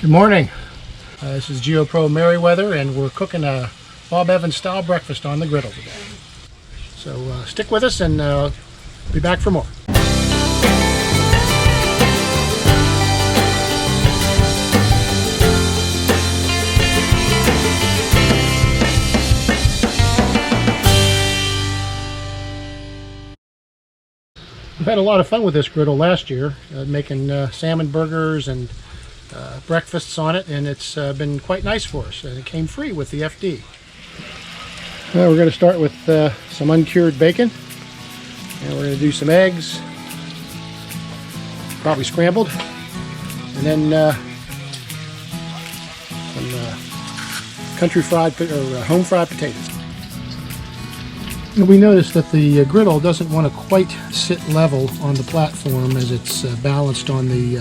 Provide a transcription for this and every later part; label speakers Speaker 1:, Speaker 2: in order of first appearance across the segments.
Speaker 1: Good morning. This is Geo Pro Meriwether, and we're cooking a Bob Evans style breakfast on the griddle today. So stick with us, and be back for more. We've had a lot of fun with this griddle last year, making salmon burgers and breakfasts on it, and it's been quite nice for us, and it came free with the FD. We're going to start with some uncured bacon, and we're going to do some eggs, probably scrambled, and then some country fried or home fried potatoes. And we noticed that the griddle doesn't want to quite sit level on the platform as it's balanced on the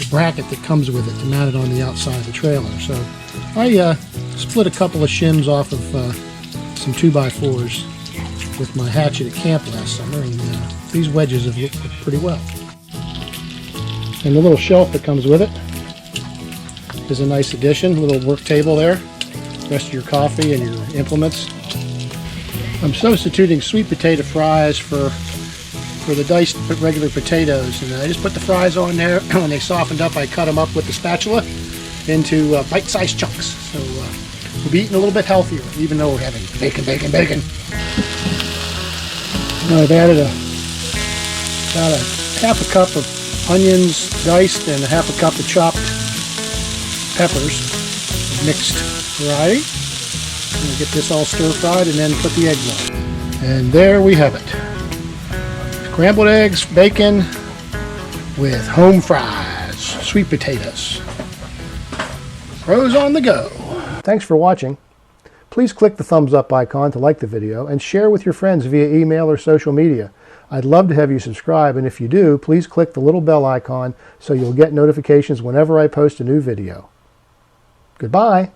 Speaker 1: bracket that comes with it to mount it on the outside of the trailer. So I split a couple of shims off of some 2x4s with my hatchet at camp last summer, and these wedges have looked pretty well. And the little shelf that comes with it is a nice addition, a little work table there, rest of your coffee and your implements. I'm substituting sweet potato fries for the diced regular potatoes, and I just put the fries on there. When they softened up, I cut them up with the spatula into bite-sized chunks. So we'll be eating a little bit healthier, even though we're having bacon. Now I've added about a half a cup of onions diced and a half a cup of chopped peppers, mixed variety. I'm going to get this all stir-fried and then put the eggs on. And there we have it. Scrambled eggs, bacon, with home fries, sweet potatoes. Pros on the go. Thanks for watching. Please click the thumbs up icon to like the video and share with your friends via email or social media. I'd love to have you subscribe, and if you do, please click the little bell icon so you'll get notifications whenever I post a new video. Goodbye.